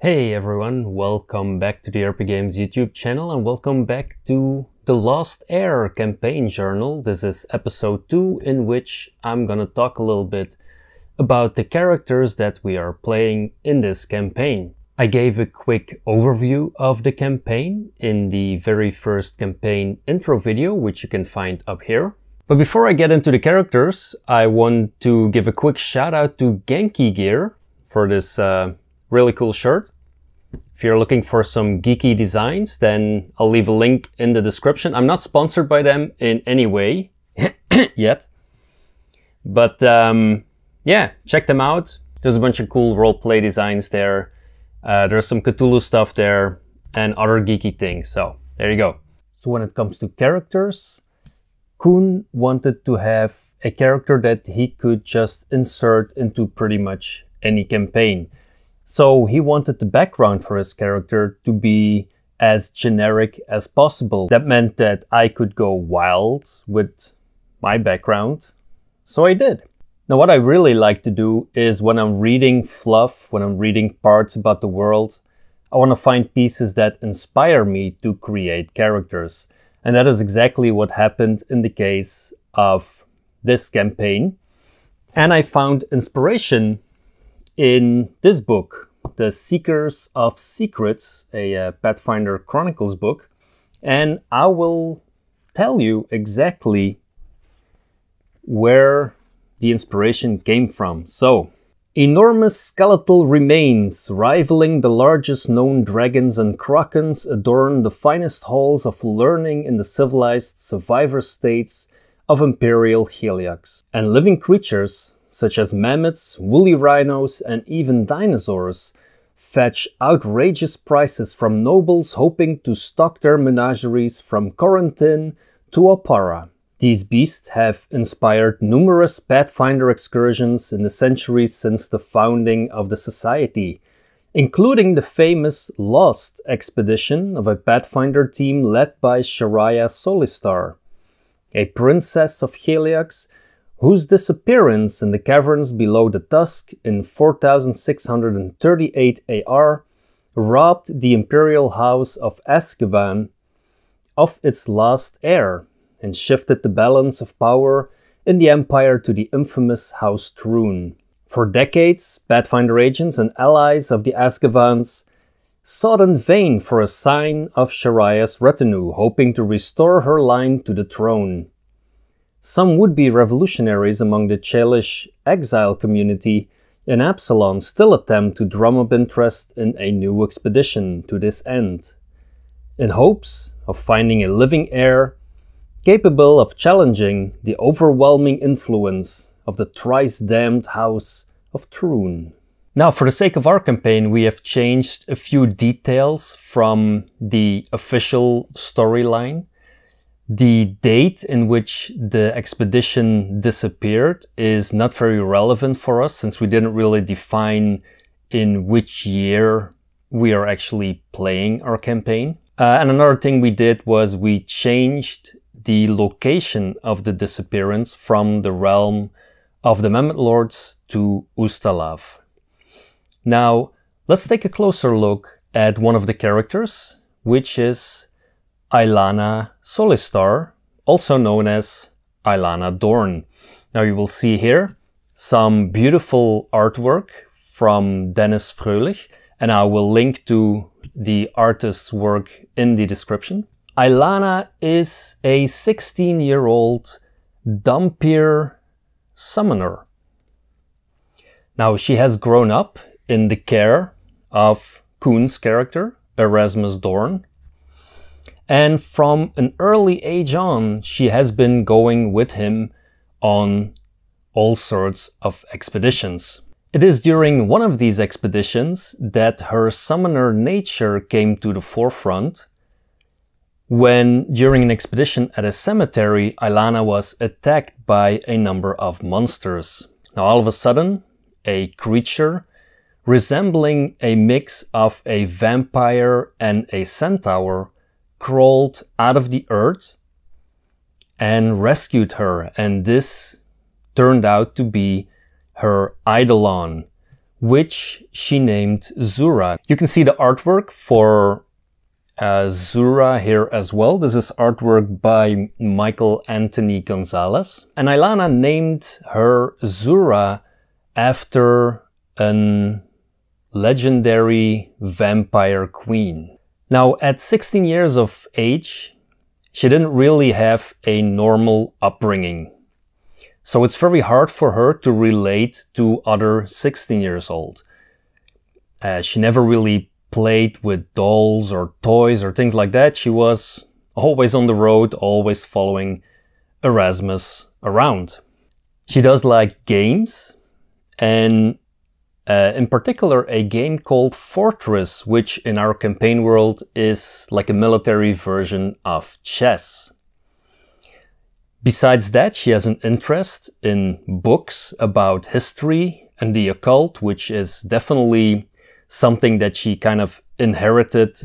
Hey everyone, welcome back to the RPGames YouTube channel and welcome back to the Lost Heir campaign journal. This is episode 2 in which I'm gonna talk a little bit about the characters that we are playing in this campaign. I gave a quick overview of the campaign in the very first campaign intro video, which you can find up here. But before I get into the characters, I want to give a quick shout out to Genki Gear for this really cool shirt. If you're looking for some geeky designs, then I'll leave a link in the description. I'm not sponsored by them in any way yet. But yeah, check them out. There's a bunch of cool roleplay designs there. There's some Cthulhu stuff there and other geeky things. So there you go. So when it comes to characters, Koen wanted to have a character that he could just insert into pretty much any campaign. So he wanted the background for his character to be as generic as possible. That meant that I could go wild with my background. So I did. Now what I really like to do is when I'm reading fluff, when I'm reading parts about the world, I want to find pieces that inspire me to create characters. And that is exactly what happened in the case of this campaign. And I found inspiration in this book, The Seekers of Secrets, a Pathfinder Chronicles book, and I will tell you exactly where the inspiration came from. So, enormous skeletal remains rivaling the largest known dragons and krakens adorn the finest halls of learning in the civilized survivor states of Imperial Heliax, and living creatures such as mammoths, woolly rhinos, and even dinosaurs, fetch outrageous prices from nobles hoping to stock their menageries from Corentin to Opara. These beasts have inspired numerous Pathfinder excursions in the centuries since the founding of the Society, including the famous Lost expedition of a Pathfinder team led by Szura Solistar, a princess of Heliax whose disappearance in the caverns below the Tusk in 4638 AR robbed the imperial house of Azkaban of its Lost Heir and shifted the balance of power in the Empire to the infamous House Troon. For decades, Pathfinder agents and allies of the Azkabans sought in vain for a sign of Szura's retinue, hoping to restore her line to the throne. Some would-be revolutionaries among the Chalish exile community in Absalon still attempt to drum up interest in a new expedition to this end, in hopes of finding a living heir capable of challenging the overwhelming influence of the thrice-damned House of Troon. Now, for the sake of our campaign, we have changed a few details from the official storyline. The date in which the expedition disappeared is not very relevant for us since we didn't really define in which year we are actually playing our campaign. And another thing we did was we changed the location of the disappearance from the realm of the Mammoth Lords to Ustalav. Now, let's take a closer look at one of the characters, which is Aylana Solistar, also known as Aylana Dhorne. Now you will see here some beautiful artwork from Dennis Fröhlich, and I will link to the artist's work in the description. Aylana is a 16-year-old Dhampir summoner. Now she has grown up in the care of Koen's character, Erasmus Dhorne. And from an early age on, she has been going with him on all sorts of expeditions. It is during one of these expeditions that her summoner nature came to the forefront when, during an expedition at a cemetery, Aylana was attacked by a number of monsters. Now all of a sudden, a creature resembling a mix of a vampire and a centaur crawled out of the earth and rescued her, and this turned out to be her Eidolon, which she named Szura. You can see the artwork for Szura here as well. This is artwork by Michael Anthony Gonzalez. And Aylana named her Szura after an legendary vampire queen. Now, at 16 years of age, she didn't really have a normal upbringing. So it's very hard for her to relate to other 16 years old. She never really played with dolls or toys or things like that. She was always on the road, always following Erasmus around. She does like games, and in particular a game called Fortress, which in our campaign world is like a military version of chess. Besides that, she has an interest in books about history and the occult, which is definitely something that she kind of inherited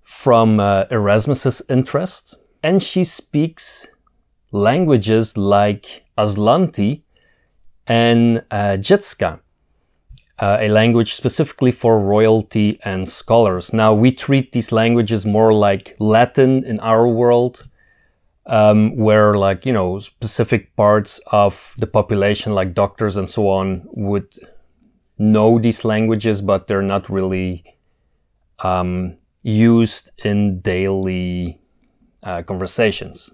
from Erasmus's interest. And she speaks languages like Aslanti and Jetska, a language specifically for royalty and scholars. Now, we treat these languages more like Latin in our world, where, like, you know, specific parts of the population, like doctors and so on, would know these languages, but they're not really used in daily conversations.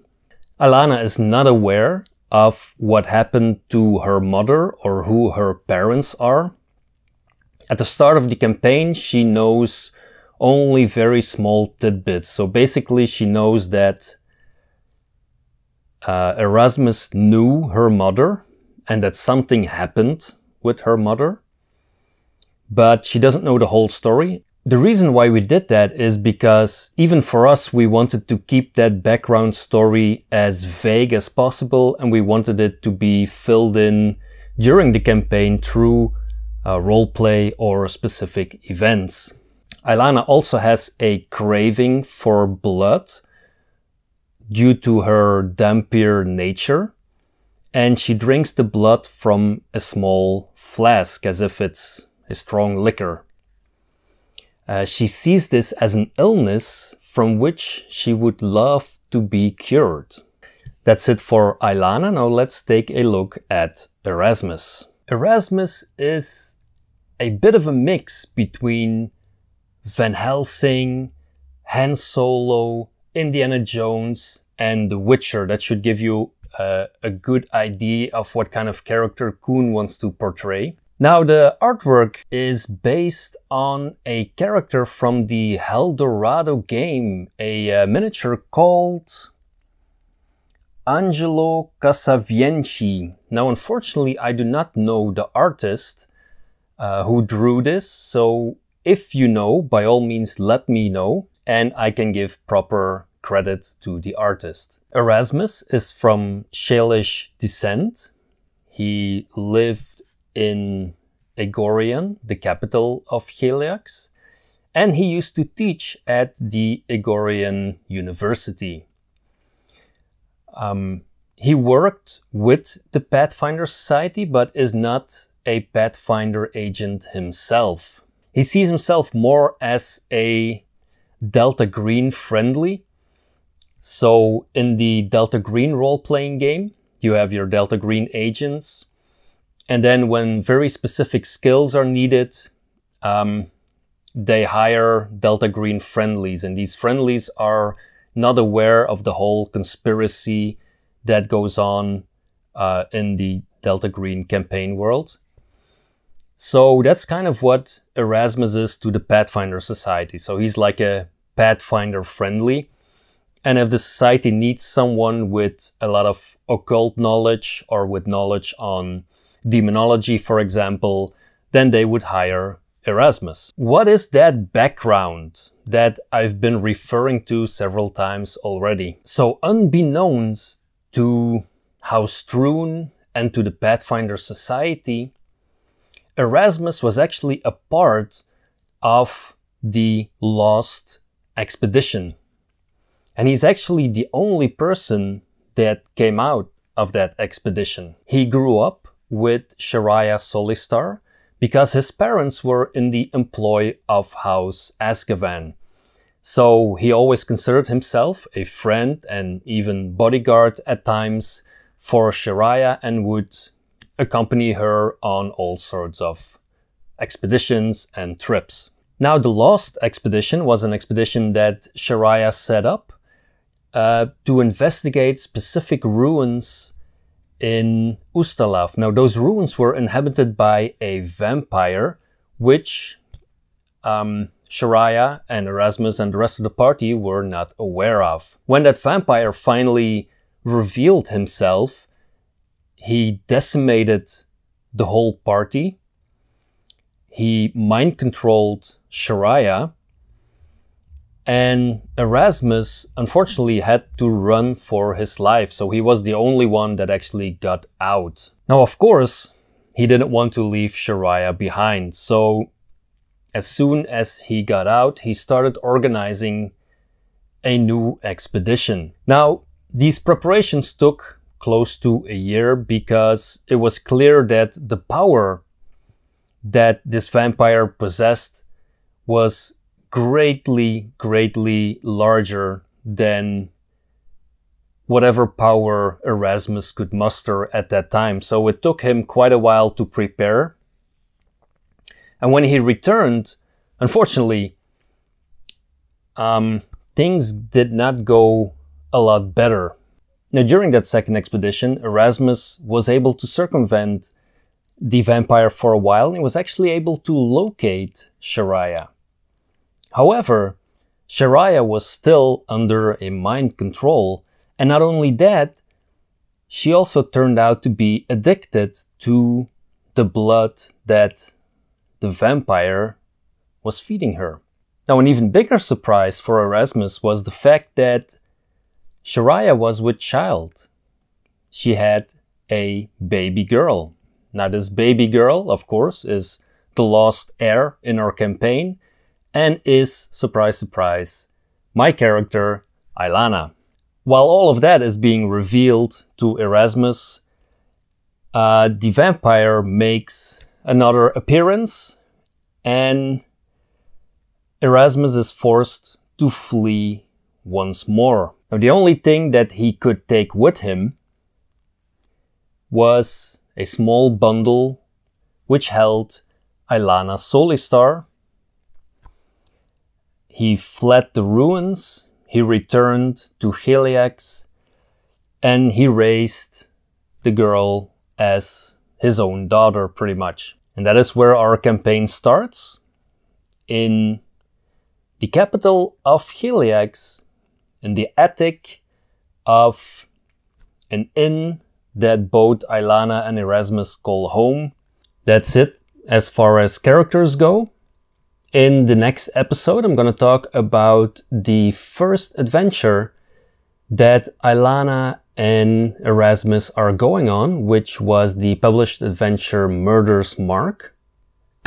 Alana is not aware of what happened to her mother or who her parents are. At the start of the campaign, she knows only very small tidbits. So basically, she knows that Erasmus knew her mother and that something happened with her mother, but she doesn't know the whole story. The reason why we did that is because even for us, we wanted to keep that background story as vague as possible, and we wanted it to be filled in during the campaign through roleplay or specific events. Aylana also has a craving for blood due to her dampier nature, and she drinks the blood from a small flask as if it's a strong liquor. She sees this as an illness from which she would love to be cured. That's it for Aylana. Now let's take a look at Erasmus. Erasmus is a bit of a mix between Van Helsing, Han Solo, Indiana Jones, and The Witcher. That should give you a good idea of what kind of character Koen wants to portray. Now, the artwork is based on a character from the Hell Dorado game, a miniature called Angelo Casavienchi. Now, unfortunately, I do not know the artist who drew this, so if you know, by all means let me know, and I can give proper credit to the artist. Erasmus is from Shalish descent. He lived in Egorian, the capital of Heliax, and he used to teach at the Egorian University. He worked with the Pathfinder Society, but is not a Pathfinder agent himself. He sees himself more as a Delta Green friendly. So in the Delta Green role-playing game, you have your Delta Green agents, and then when very specific skills are needed, they hire Delta Green friendlies, and these friendlies are not aware of the whole conspiracy that goes on in the Delta Green campaign world. So that's kind of what Erasmus is to the Pathfinder Society. So he's like a Pathfinder friendly. And if the society needs someone with a lot of occult knowledge or with knowledge on demonology, for example, then they would hire Erasmus. What is that background that I've been referring to several times already? So unbeknownst to House Droon and to the Pathfinder Society, Erasmus was actually a part of the Lost Expedition. And he's actually the only person that came out of that expedition. He grew up with Shariah Solistar, because his parents were in the employ of House Azkaban. So he always considered himself a friend and even bodyguard at times for Szura and would accompany her on all sorts of expeditions and trips. Now, the Lost Expedition was an expedition that Szura set up to investigate specific ruins in Ustalav. Now, those ruins were inhabited by a vampire, which Szura and Erasmus and the rest of the party were not aware of. When that vampire finally revealed himself, he decimated the whole party. He mind-controlled Szura, and Erasmus unfortunately had to run for his life, so he was the only one that actually got out. Now, of course, he didn't want to leave Szura behind, so as soon as he got out, he started organizing a new expedition. Now, these preparations took close to a year because it was clear that the power that this vampire possessed was greatly larger than whatever power Erasmus could muster at that time. So it took him quite a while to prepare. And when he returned, unfortunately, things did not go a lot better. Now, during that second expedition, Erasmus was able to circumvent the vampire for a while and he was actually able to locate Szura. However, Szura was still under a mind control, and not only that, she also turned out to be addicted to the blood that the vampire was feeding her. Now, an even bigger surprise for Erasmus was the fact that Szura was with child. She had a baby girl. Now, this baby girl, of course, is the Lost Heir in our campaign and is, surprise, surprise, my character, Aylana. While all of that is being revealed to Erasmus, the vampire makes another appearance and Erasmus is forced to flee once more. Now, the only thing that he could take with him was a small bundle which held Aylana's Solistar. He fled the ruins, he returned to Heliax, and he raised the girl as his own daughter, pretty much. And that is where our campaign starts, in the capital of Heliax, in the attic of an inn that both Aylana and Erasmus call home. That's it as far as characters go. In the next episode, I'm going to talk about the first adventure that Aylana and Erasmus are going on, which was the published adventure Murder's Mark.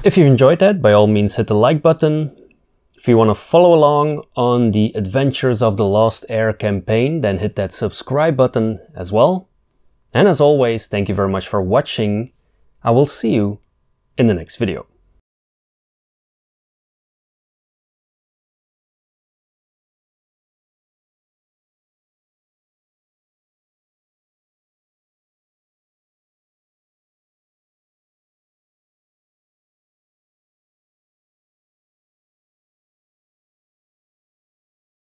If you enjoyed that, by all means hit the like button. If you want to follow along on the adventures of the Lost Heir campaign, then hit that subscribe button as well. And as always, thank you very much for watching. I will see you in the next video.